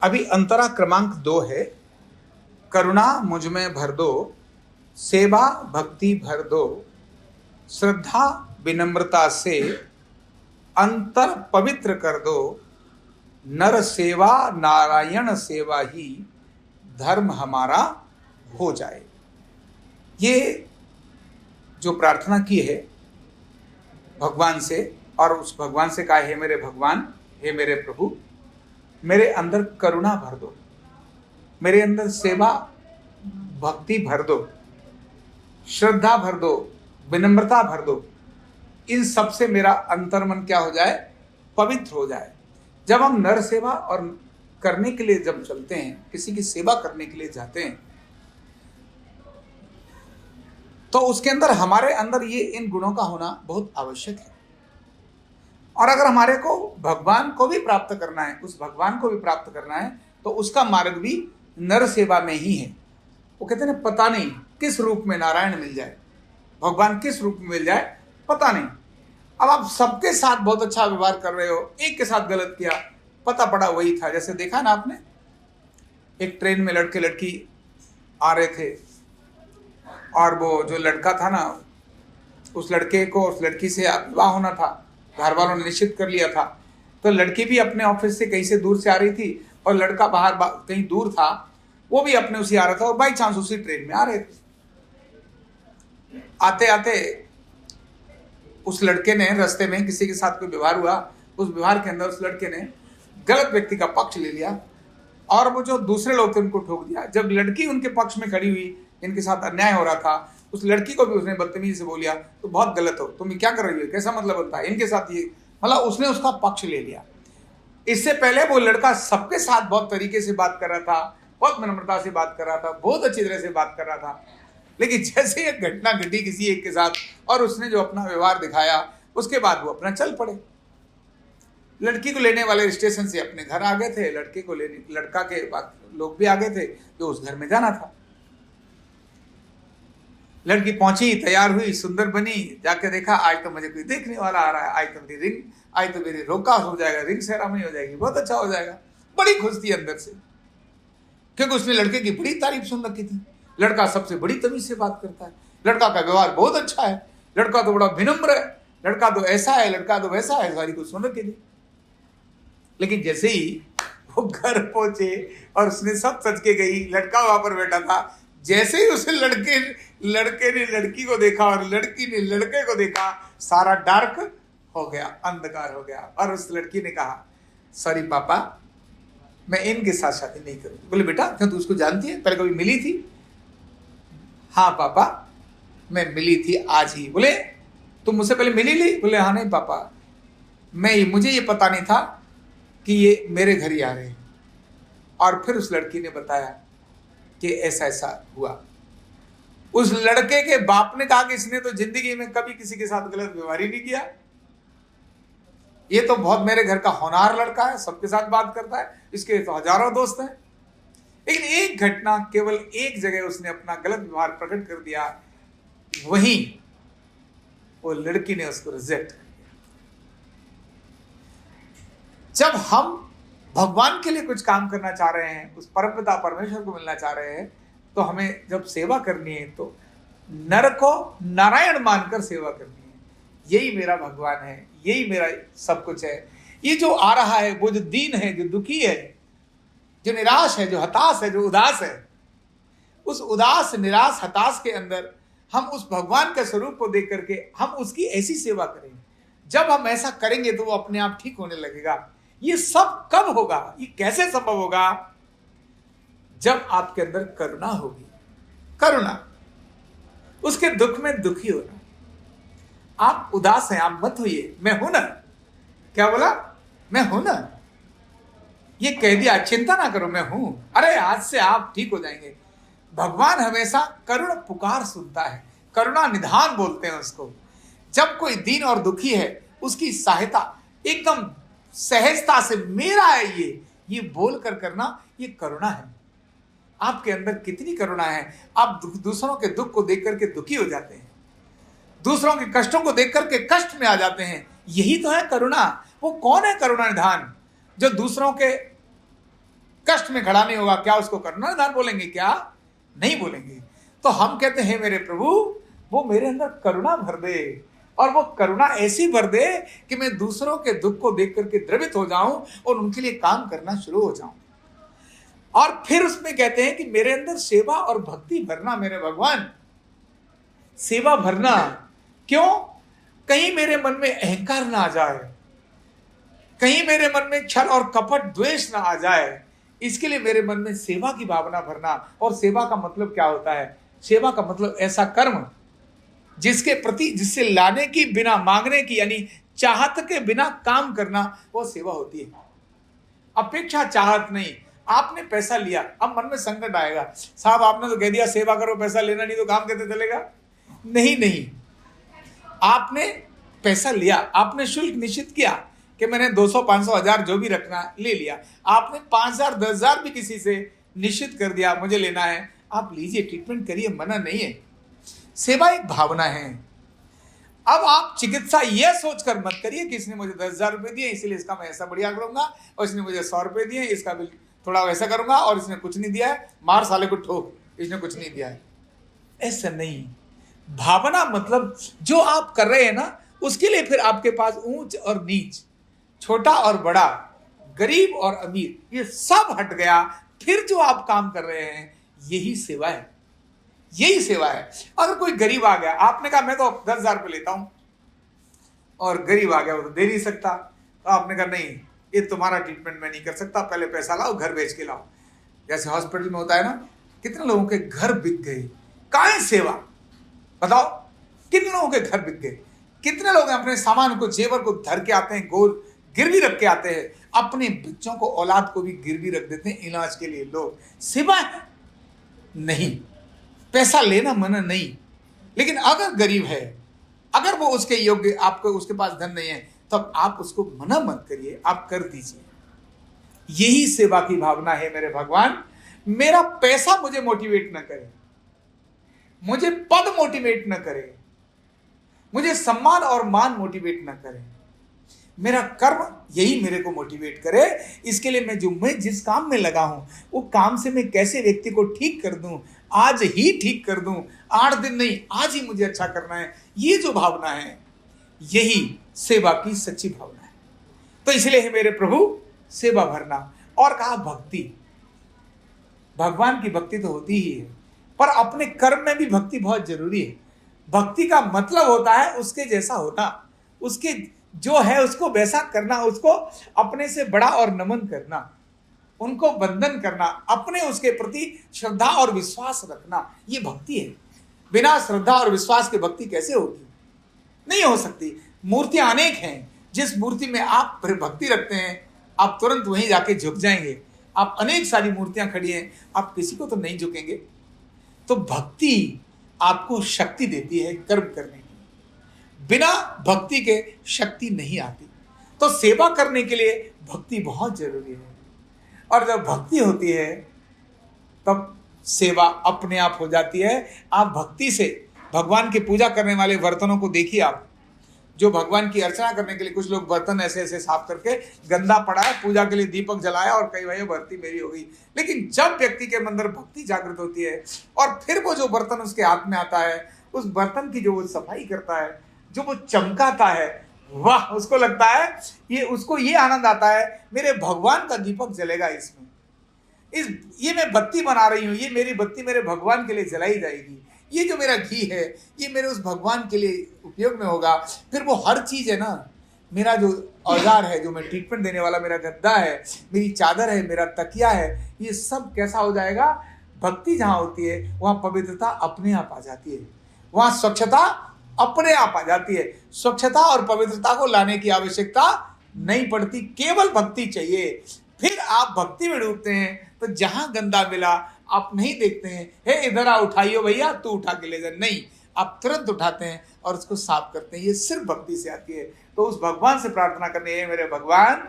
अभी अंतरा क्रमांक 2 है। करुणा मुझ में भर दो, सेवा भक्ति भर दो, श्रद्धा विनम्रता से अंतर पवित्र कर दो, नर सेवा नारायण सेवा ही धर्म हमारा हो जाए। ये जो प्रार्थना की है भगवान से, और उस भगवान से कहा, हे मेरे भगवान, हे मेरे प्रभु, मेरे अंदर करुणा भर दो, मेरे अंदर सेवा भक्ति भर दो, श्रद्धा भर दो, विनम्रता भर दो। इन सब से मेरा अंतर्मन क्या हो जाए? पवित्र हो जाए। जब हम नर सेवा और करने के लिए जब चलते हैं, किसी की सेवा करने के लिए जाते हैं, तो उसके अंदर हमारे अंदर ये इन गुणों का होना बहुत आवश्यक है। और अगर हमारे को भगवान को भी प्राप्त करना है, उस भगवान को भी प्राप्त करना है, तो उसका मार्ग भी नर सेवा में ही है। वो कहते हैं पता नहीं किस रूप में नारायण मिल जाए, भगवान किस रूप में मिल जाए, पता नहीं। अब आप सबके साथ बहुत अच्छा व्यवहार कर रहे हो, एक के साथ गलत किया, पता पड़ा वही था। जैसे देखा ना आपने, एक ट्रेन में लड़के लड़की आ रहे थे, और वो जो लड़का था ना, उस लड़के को उस लड़की से विवाह होना था, घर वालों ने निश्चित कर लिया था। तो लड़की भी अपने ऑफिस से कहीं से दूर से आ रही थी, और लड़का बाहर कहीं दूर था, वो भी अपने उसी आ रहा था, और बाई चांस उसी ट्रेन में आ रहे थे। आते आते उस लड़के ने रास्ते में किसी के साथ कोई व्यवहार हुआ, उस व्यवहार के अंदर उस लड़के ने गलत व्यक्ति का पक्ष ले लिया, और वो जो दूसरे लोग थे उनको ठोक दिया। जब लड़की उनके पक्ष में खड़ी हुई, इनके साथ अन्याय हो रहा था, उस लड़की को भी उसने बदतमीजी से बोलिया, तो बहुत गलत हो, तुम क्या कर रही हो, कैसा मतलब बनता है इनके साथ ये, मतलब उसने उसका पक्ष ले लिया। इससे पहले वो लड़का सबके साथ बहुत तरीके से बात कर रहा था, बहुत विनम्रता से बात कर रहा था, बहुत अच्छी तरह से बात कर रहा था। लेकिन जैसे एक घटना घटी किसी एक के साथ, और उसने जो अपना व्यवहार दिखाया, उसके बाद वो अपना चल पड़े। लड़की को लेने वाले स्टेशन से अपने घर आ गए थे, लड़के को लेने लड़का के लोग भी आ गए थे जो उस घर में जाना था। लड़की पहुंची, तैयार हुई, सुंदर बनी, जाके देखा आज तो मुझे कोई देखने वाला आ रहा है, आज तो मेरी रोका हो जाएगा, रिंग सेरेमनी हो जाएगी, बहुत अच्छा हो जाएगा। बड़ी खुश थी अंदर से, क्योंकि उसने लड़के की बड़ी तारीफ सुन रखी थी। लड़का सबसे बड़ी तमीज से बात करता है, लड़का का व्यवहार बहुत अच्छा है, लड़का तो बड़ा विनम्र है, लड़का तो ऐसा है, लड़का तो वैसा है, सारी कुछ सुन रखी थी। लेकिन जैसे ही वो घर पहुंचे और उसने सब सच के गई, लड़का वहां पर बैठा था, जैसे ही उसे लड़के ने लड़की को देखा और लड़की ने लड़के को देखा, सारा डार्क हो गया, अंधकार हो गया। और उस लड़की ने कहा, सॉरी पापा, मैं इनके साथ शादी नहीं करूंगी। बोले बेटा क्यों, तू उसको जानती है, पहले कभी मिली थी? हाँ पापा, मैं मिली थी आज ही। बोले तुम मुझसे पहले मिली ली? बोले हाँ नहीं पापा, मुझे ये पता नहीं था कि ये मेरे घर ही आ रहे हैं। और फिर उस लड़की ने बताया कि ऐसा ऐसा हुआ। उस लड़के के बाप ने कहा कि इसने तो जिंदगी में कभी किसी के साथ गलत व्यवहार ही नहीं किया, ये तो बहुत मेरे घर का होनहार लड़का है, सबके साथ बात करता है, इसके तो हजारों दोस्त हैं। लेकिन एक घटना, केवल एक जगह उसने अपना गलत व्यवहार प्रकट कर दिया, वहीं वो लड़की ने उसको रिजेक्ट कर दिया। जब हम भगवान के लिए कुछ काम करना चाह रहे हैं, उस परमपिता परमेश्वर को मिलना चाह रहे हैं, तो हमें जब सेवा करनी है तो नर को नारायण मानकर सेवा करनी है। यही मेरा भगवान है, यही मेरा सब कुछ है। ये जो आ रहा है, वो जो दीन है, जो दुखी है, जो निराश है, जो हताश है, जो उदास है, उस उदास निराश हताश के अंदर हम उस भगवान के स्वरूप को देख करके हम उसकी ऐसी सेवा करेंगे। जब हम ऐसा करेंगे तो वो अपने आप ठीक होने लगेगा। ये सब कब होगा, ये कैसे संभव होगा? जब आपके अंदर करुणा होगी। करुणा, उसके दुख में दुखी होना। आप उदास हैं, आप मत होइए, मैं हूं ना। क्या बोला? मैं हूं ना, ये कह दिया, चिंता ना करो, मैं हूं। अरे आज से आप ठीक हो जाएंगे। भगवान हमेशा करुण पुकार सुनता है, करुणा निधान बोलते हैं उसको। जब कोई दीन और दुखी है, उसकी सहायता एकदम सहजता से, मेरा है ये बोल कर करना, ये करुणा है। आपके अंदर कितनी करुणा है। आप दूसरों के दुख को देख करके दुखी हो जाते हैं, दूसरों के कष्टों को देख करके कष्ट में आ जाते हैं। यही तो है करुणा। वो कौन है करुणा निधान? जो दूसरों के कष्ट में खड़ा नहीं होगा, क्या उसको करुणा निधान बोलेंगे? क्या नहीं बोलेंगे। तो हम कहते हैं मेरे प्रभु वो मेरे अंदर करुणा भर दे, और वो करुणा ऐसी भर दे कि मैं दूसरों के दुख को देख करके द्रवित हो जाऊं और उनके लिए काम करना शुरू हो जाऊं। और फिर उसमें कहते हैं कि मेरे अंदर सेवा और भक्ति भरना मेरे भगवान, सेवा भरना। क्यों? कहीं मेरे मन में अहंकार ना आ जाए, कहीं मेरे मन में छल और कपट द्वेष ना आ जाए, इसके लिए मेरे मन में सेवा की भावना भरना। और सेवा का मतलब क्या होता है? सेवा का मतलब ऐसा कर्म जिसके प्रति, जिससे लाने की बिना मांगने की, यानी चाहत के बिना काम करना, वो सेवा होती है। अपेक्षा चाहत नहीं। आपने पैसा लिया, अब मन में संकट आएगा, साहब आपने तो कह दिया सेवा करो, पैसा लेना नहीं तो काम कैसे चलेगा? नहीं, आपने पैसा लिया, आपने शुल्क निश्चित किया कि मैंने 200, 500, 1000 जो भी रखना ले लिया। आपने 5000, 10,000 भी किसी से निश्चित कर दिया मुझे लेना है, आप लीजिए, ट्रीटमेंट करिए, मना नहीं है। सेवा एक भावना है। अब आप चिकित्सा यह सोचकर मत करिए कि इसने मुझे 10,000 रुपए दिए इसलिए इसका मैं ऐसा बढ़िया करूंगा, और इसने मुझे 100 रुपए दिए इसका बिल थोड़ा वैसा करूंगा, और इसने कुछ नहीं दिया है, मार साले को ठोक, इसने कुछ नहीं दिया है। ऐसा नहीं। भावना मतलब जो आप कर रहे हैं ना, उसके लिए फिर आपके पास ऊंच और नीच, छोटा और बड़ा, गरीब और अमीर, ये सब हट गया। फिर जो आप काम कर रहे हैं यही सेवा है, यही सेवा है। अगर कोई गरीब आ गया, आपने कहा मैं तो 10,000 रुपये लेता हूं, और गरीब आ गया वो तो दे नहीं सकता, तो आपने कहा नहीं ये तुम्हारा ट्रीटमेंट मैं नहीं कर सकता, पहले पैसा लाओ, घर बेच के लाओ। जैसे हॉस्पिटल में होता है ना, कितने लोगों के घर बिक गए, काहे सेवा? बताओ, कितने लोगों के घर बिक गए? कितने लोग अपने सामान को, जेवर को धर के आते हैं, गोल गिरवी रख के आते हैं, अपने बच्चों को, औलाद को भी गिरवी रख देते हैं इलाज के लिए। लोग सेवा नहीं, पैसा लेना मना नहीं। लेकिन अगर गरीब है, अगर वो उसके योग्य, आपको उसके पास धन नहीं है, तब आप उसको मना मत करिए, आप कर दीजिए। यही सेवा की भावना है मेरे भगवान। मेरा पैसा मुझे मोटिवेट न करे, मुझे पद मोटिवेट न करे, मुझे सम्मान और मान मोटिवेट न करे, मेरा कर्म यही मेरे को मोटिवेट करे। इसके लिए मैं जिस काम में लगा हूं, वो काम से मैं कैसे व्यक्ति को ठीक कर दूं, आज ही ठीक कर दूं, 8 दिन नहीं, आज ही मुझे अच्छा करना है। ये जो भावना है, यही सेवा की सच्ची भावना है। तो इसलिए है मेरे प्रभु सेवा भरना। और कहा भक्ति, भगवान की भक्ति तो होती ही है, पर अपने कर्म में भी भक्ति बहुत जरूरी है। भक्ति का मतलब होता है उसके जैसा होना, उसके जो है उसको वैसा करना, उसको अपने से बड़ा और नमन करना, उनको वंदन करना, अपने उसके प्रति श्रद्धा और विश्वास रखना, ये भक्ति है। बिना श्रद्धा और विश्वास के भक्ति कैसे होगी? नहीं हो सकती। मूर्तियां अनेक हैं, जिस मूर्ति में आप भक्ति रखते हैं आप तुरंत वहीं जाके झुक जाएंगे। आप अनेक सारी मूर्तियां खड़ी हैं, आप किसी को तो नहीं झुकेंगे। तो भक्ति आपको शक्ति देती है कर्म करने की, बिना भक्ति के शक्ति नहीं आती। तो सेवा करने के लिए भक्ति बहुत जरूरी है, और जब भक्ति होती है तब सेवा अपने आप हो जाती है। आप भक्ति से भगवान की पूजा करने वाले बर्तनों को देखिए, आप जो भगवान की अर्चना करने के लिए, कुछ लोग बर्तन ऐसे ऐसे साफ करके, गंदा पड़ा है, पूजा के लिए दीपक जलाया और कई भाई भक्ति मेरी हो गई। लेकिन जब व्यक्ति के अंदर भक्ति जागृत होती है और फिर वो जो बर्तन उसके हाथ में आता है, उस बर्तन की जो वो सफाई करता है, जो वो चमकाता है, वाह, उसको लगता है उसको ये आनंद आता है, मेरे भगवान का दीपक जलेगा इसमें, ये मैं बत्ती बना रही हूँ, ये मेरी बत्ती मेरे भगवान के लिए जलाई जाएगी, ये जो मेरा घी है ये मेरे उस भगवान के लिए उपयोग में होगा। फिर वो हर चीज है ना, मेरा जो औजार है, जो मैं ट्रीटमेंट देने वाला, मेरा गद्दा है, मेरी चादर है, मेरा तकिया है, ये सब कैसा हो जाएगा? भक्ति जहां होती है वहां पवित्रता अपने आप आ जाती है, वहां स्वच्छता अपने आप आ जाती है। स्वच्छता और पवित्रता को लाने की आवश्यकता नहीं पड़ती, केवल भक्ति चाहिए। फिर आप भक्ति में डूबते हैं तो जहां गंदा मिला आप नहीं देखते हैं, हे इधर आ, उठाइयो भैया, तू उठा के ले जा, नहीं, आप तुरंत उठाते हैं और उसको साफ करते हैं। ये सिर्फ भक्ति से आती है। तो उस भगवान से प्रार्थना करनी है, मेरे भगवान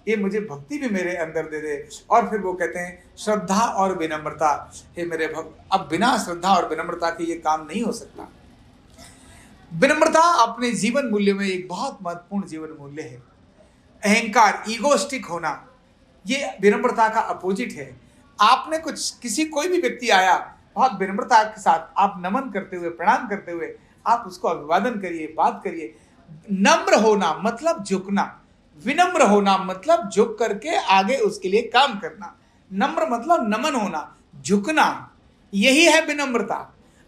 ये मुझे भक्ति भी मेरे अंदर दे दे। और फिर वो कहते हैं श्रद्धा और विनम्रता, हे मेरे अब बिना श्रद्धा और विनम्रता के ये काम नहीं हो सकता। विनम्रता अपने जीवन मूल्य में एक बहुत महत्वपूर्ण जीवन मूल्य है। अहंकार, ईगोस्टिक होना, ये विनम्रता का अपोजिट है। आपने कोई भी व्यक्ति आया, बहुत विनम्रता के साथ आप नमन करते हुए, प्रणाम करते हुए आप उसको अभिवादन करिए, बात करिए। नम्र होना मतलब झुकना, विनम्र होना मतलब झुक करके आगे उसके लिए काम करना। नम्र मतलब नमन होना, झुकना, यही है विनम्रता।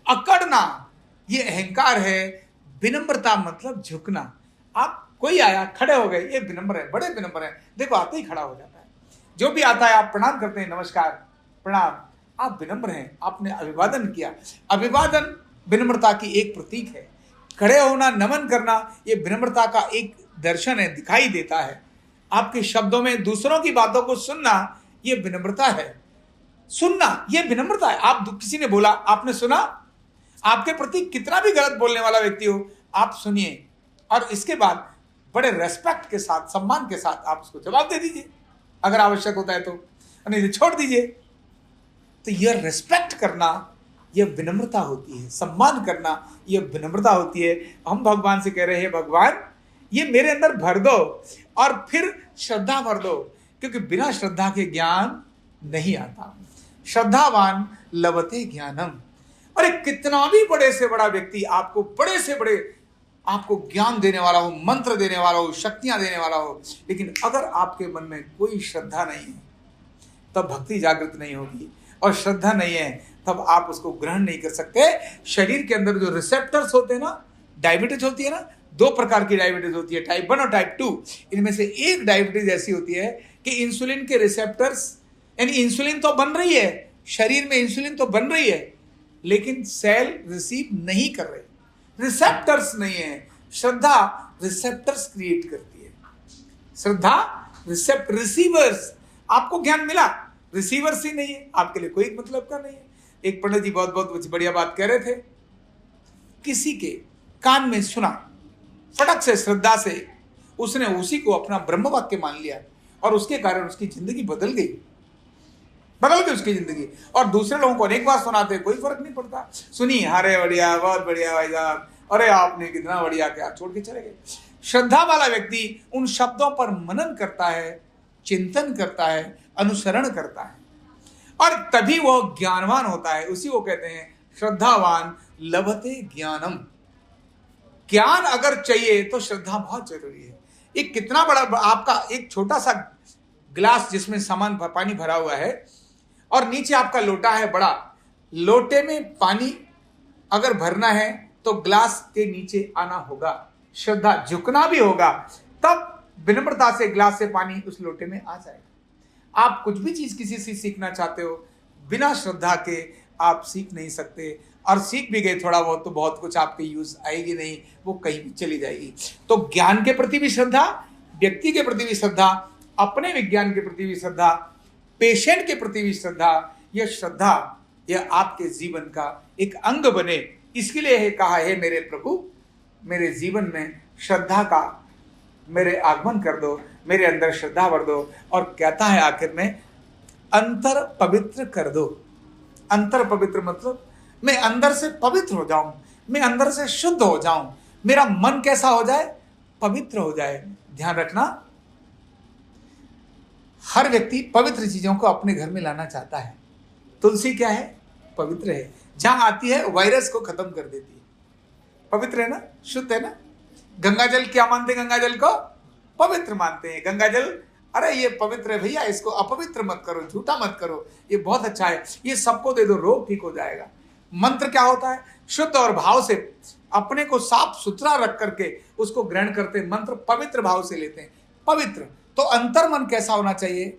अकड़ना ये अहंकार है, विनम्रता मतलब झुकना। आप कोई आया, खड़े हो गए, ये विनम्र है, बड़े विनम्र है, देखो आते ही खड़ा हो जाता है। जो भी आता है आप प्रणाम करते हैं, नमस्कार, प्रणाम, आप विनम्र हैं, आपने अभिवादन किया। अभिवादन विनम्रता की एक प्रतीक है। खड़े होना, नमन करना, ये विनम्रता का एक दर्शन है, दिखाई देता है। आपके शब्दों में दूसरों की बातों को सुनना, ये विनम्रता है। सुनना ये विनम्रता है। आप किसी ने बोला, आपने सुना, आपके प्रति कितना भी गलत बोलने वाला व्यक्ति हो, आप सुनिए और इसके बाद बड़े रेस्पेक्ट के साथ, सम्मान के साथ आप उसको जवाब दे दीजिए अगर आवश्यक होता है तो, नहीं तो छोड़ दीजिए। तो यह रेस्पेक्ट करना, यह विनम्रता होती है। सम्मान करना, यह विनम्रता होती है। हम भगवान से कह रहे हैं, भगवान ये मेरे अंदर भर दो और फिर श्रद्धा भर दो, क्योंकि बिना श्रद्धा के ज्ञान नहीं आता। श्रद्धावान लभते ज्ञानम। अरे कितना भी बड़े से बड़ा व्यक्ति आपको बड़े से बड़े आपको ज्ञान देने वाला हो, मंत्र देने वाला हो, शक्तियां देने वाला हो, लेकिन अगर आपके मन में कोई श्रद्धा नहीं है तब भक्ति जागृत नहीं होगी, और श्रद्धा नहीं है तब आप उसको ग्रहण नहीं कर सकते। शरीर के अंदर जो रिसेप्टर्स होते हैं ना, डायबिटीज होती है ना, दो प्रकार की डायबिटीज होती है, टाइप 1 और टाइप 2। इनमें से एक डायबिटीज ऐसी होती है कि इंसुलिन के रिसेप्टर्स, यानी इंसुलिन तो बन रही है, शरीर में इंसुलिन तो बन रही है, लेकिन सेल रिसीव नहीं कर रहे, रिसेप्टर्स नहीं है। श्रद्धा रिसेप्टर्स क्रिएट करती है। श्रद्धा रिसीवर्स। आपको ज्ञान मिला, रिसीवर्स ही नहीं है, आपके लिए कोई मतलब का नहीं है। एक पंडित जी बहुत बढ़िया बात कह रहे थे, किसी के कान में सुना, फटक से श्रद्धा से उसने उसी को अपना ब्रह्म वाक्य मान लिया, और उसके कारण उसकी जिंदगी बदल गई उसकी जिंदगी। और दूसरे लोगों को अनेक बार सुनाते, कोई फर्क नहीं पड़ता। सुनी, अरे बढ़िया, बहुत बढ़िया भाई साहब, अरे आपने कितना बढ़िया, क्या छोड़ के चले गए। श्रद्धा वाला व्यक्ति उन शब्दों पर मनन करता है, चिंतन करता है, अनुसरण करता है, और तभी वो ज्ञानवान होता है। उसी को कहते हैं श्रद्धावान लभते ज्ञानम। ज्ञान अगर चाहिए तो श्रद्धा बहुत जरूरी है। एक कितना बड़ा, आपका एक छोटा सा ग्लास जिसमें सामान पानी भरा हुआ है, और नीचे आपका लोटा है बड़ा, लोटे में पानी अगर भरना है तो ग्लास के नीचे आना होगा, श्रद्धा, झुकना भी होगा, तब विनम्रता से ग्लास से पानी उस लोटे में आ जाएगा। आप कुछ भी चीज किसी से सीखना चाहते हो, बिना श्रद्धा के आप सीख नहीं सकते, और सीख भी गए थोड़ा बहुत तो बहुत कुछ आपके यूज आएगी नहीं, वो कहीं भी चली जाएगी। तो ज्ञान के प्रति भी श्रद्धा, व्यक्ति के प्रति भी श्रद्धा, अपने विज्ञान के प्रति भी श्रद्धा, पेशेंट के प्रति भी श्रद्धा। यह श्रद्धा, यह आपके जीवन का एक अंग बने, इसके लिए है कहा है, मेरे प्रभु मेरे जीवन में श्रद्धा का मेरे आगमन कर दो, मेरे अंदर श्रद्धा भर दो। और कहता है आखिर में, अंतर पवित्र कर दो। अंतर पवित्र मतलब मैं अंदर से पवित्र हो जाऊं, मैं अंदर से शुद्ध हो जाऊं, मेरा मन कैसा हो जाए, पवित्र हो जाए। ध्यान रखना, हर व्यक्ति पवित्र चीजों को अपने घर में लाना चाहता है। तुलसी क्या है, पवित्र है, जहां आती है वायरस को खत्म कर देती है, पवित्र है ना, शुद्ध है ना। गंगा जल क्या मानते हैं, गंगा जल को पवित्र मानते हैं। गंगा जल, अरे ये पवित्र है भैया, इसको अपवित्र मत करो, झूठा मत करो, ये बहुत अच्छा है, ये सबको दे दो, रोग ठीक हो जाएगा। मंत्र क्या होता है, शुद्ध और भाव से अपने को साफ सुथरा रख करके उसको ग्रहण करते हैं, मंत्र पवित्र भाव से लेते हैं। पवित्र तो अंतर मन कैसा होना चाहिए,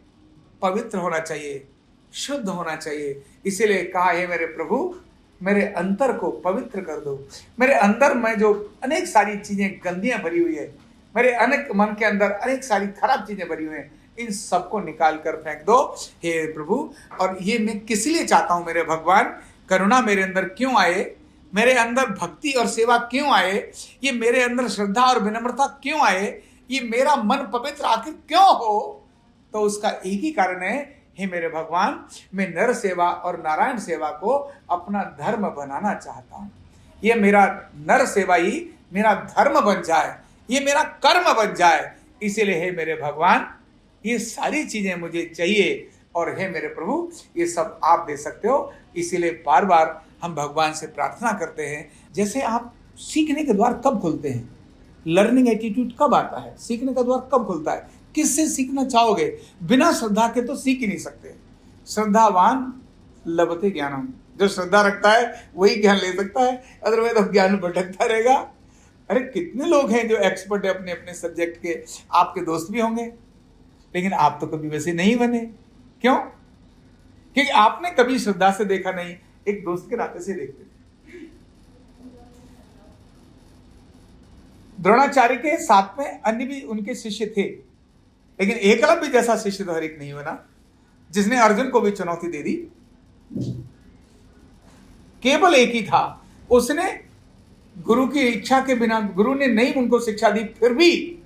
पवित्र होना चाहिए, शुद्ध होना चाहिए। इसीलिए कहा है, मेरे प्रभु मेरे अंतर को पवित्र कर दो। मेरे अंदर में जो अनेक सारी चीजें गंदियां भरी हुई है, मेरे अनेक मन के अंदर अनेक सारी खराब चीजें भरी हुई हैं, इन सबको निकाल कर फेंक दो हे प्रभु। और ये मैं किस लिए चाहता हूं, मेरे भगवान, करुणा मेरे अंदर क्यों आए, मेरे अंदर भक्ति और सेवा क्यों आए, ये मेरे अंदर श्रद्धा और विनम्रता क्यों आए, ये मेरा मन पवित्र आखिर क्यों हो। तो उसका एक ही कारण है, हे मेरे भगवान, मैं नर सेवा और नारायण सेवा को अपना धर्म बनाना चाहता हूं। ये मेरा नर सेवा ही मेरा धर्म बन जाए, ये मेरा कर्म बन जाए। इसीलिए हे मेरे भगवान, ये सारी चीजें मुझे चाहिए, और हे मेरे प्रभु ये सब आप दे सकते हो। इसीलिए बार बार हम भगवान से प्रार्थना करते हैं। जैसे आप सीखने के द्वार कब खुलते हैं, लर्निंग एटीट्यूड कब आता है, सीखने का द्वार कब खुलता है, किससे सीखना चाहोगे? बिना श्रद्धा के तो सीख ही नहीं सकते। श्रद्धावान लभते ज्ञानम, जो श्रद्धा रखता है वही ज्ञान ले सकता है, अदरवाइज तो ज्ञान भटकता रहेगा। अरे कितने लोग हैं जो एक्सपर्ट है अपने अपने सब्जेक्ट के, आपके दोस्त भी होंगे, लेकिन आप तो कभी वैसे नहीं बने। क्यों? क्योंकि आपने कभी श्रद्धा से देखा नहीं, एक दोस्त के नाते से देखते थे। द्रोणाचार्य के साथ में अन्य भी उनके शिष्य थे, लेकिन एकलव्य जैसा शिष्य तो हर एक नहीं बना, जिसने अर्जुन को भी चुनौती दे दी। केवल एक ही था, उसने गुरु की इच्छा के बिना, गुरु ने नहीं उनको शिक्षा दी, फिर भी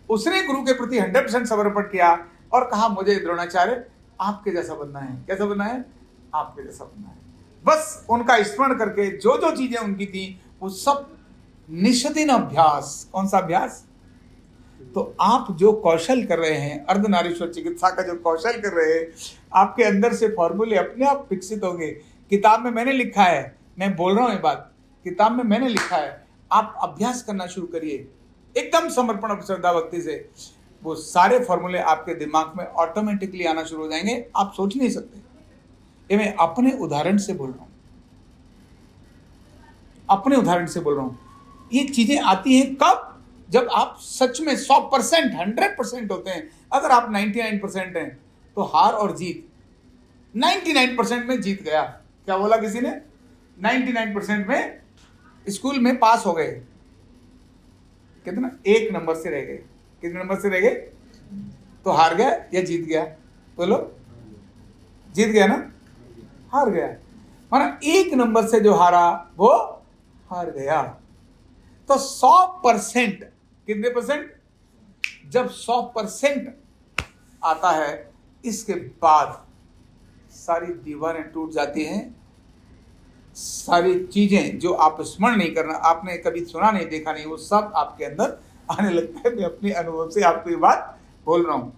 उसने गुरु के प्रति 100% समर्पण किया और कहा मुझे द्रोणाचार्य आपके जैसा बनना है। कैसा बनना है? आपके जैसा बनना है। बस उनका स्मरण करके जो जो चीजें उनकी थी वो सब निष्दिन अभ्यास। कौन सा अभ्यास? तो आप जो कौशल कर रहे हैं, अर्धनारीश्वर चिकित्सा का जो कौशल कर रहे हैं, आपके अंदर से फॉर्मूले अपने आप विकसित होंगे। किताब में मैंने लिखा है, मैं बोल रहा हूं ये बात, किताब में मैंने लिखा है, आप अभ्यास करना शुरू करिए एकदम समर्पण और श्रद्धा भक्ति से। वो सारे फॉर्मूले आपके दिमाग में ऑटोमेटिकली आना शुरू हो जाएंगे, आप सोच नहीं सकते। ये मैं अपने उदाहरण से बोल रहा हूं, अपने उदाहरण से बोल रहा हूं। ये चीजें आती हैं कब? जब आप सच में 100%, 100% होते हैं। अगर आप 99% हैं तो हार और जीत, 99% में जीत गया। क्या बोला किसी ने? 99% में स्कूल में पास हो गए, कितना? 1 नंबर से रह गए। कितने नंबर से रह गए? तो हार गया या जीत गया? बोलो, जीत गया ना, हार गया। माना 1 नंबर से जो हारा वो हार गया। तो 100%, कितने परसेंट? जब 100% आता है, इसके बाद सारी दीवारें टूट जाती हैं। सारी चीजें जो आप स्मरण नहीं करना, आपने कभी सुना नहीं, देखा नहीं, वो सब आपके अंदर आने लगता है। मैं अपने अनुभव से आपको ये बात बोल रहा हूं।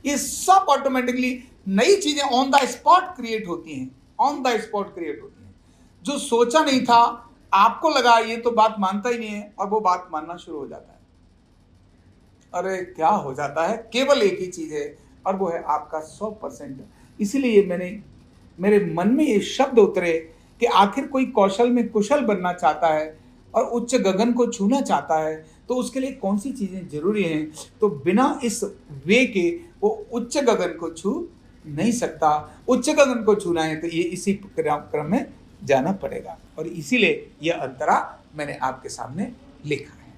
ये सब ऑटोमेटिकली नई चीजें ऑन द स्पॉट क्रिएट होती हैं, ऑन द स्पॉट क्रिएट होती हैं। जो सोचा नहीं था, आपको लगा ये तो बात मानता ही नहीं है, और वो बात मानना शुरू हो जाता है। अरे क्या हो जाता है? केवल एक ही चीज है, और वो है आपका 100%। इसीलिए मेरे मन में ये शब्द उतरे कि आखिर कोई कौशल में कुशल बनना चाहता है और उच्च गगन को छूना चाहता है, तो उसके लिए कौन सी चीजें जरूरी हैं? तो बिना इस वे के वो उच्च गगन को छू नहीं सकता। उच्च गगन को छूना है तो ये इसी क्रम में जाना पड़ेगा, और इसीलिए यह अंतरा मैंने आपके सामने लिखा है।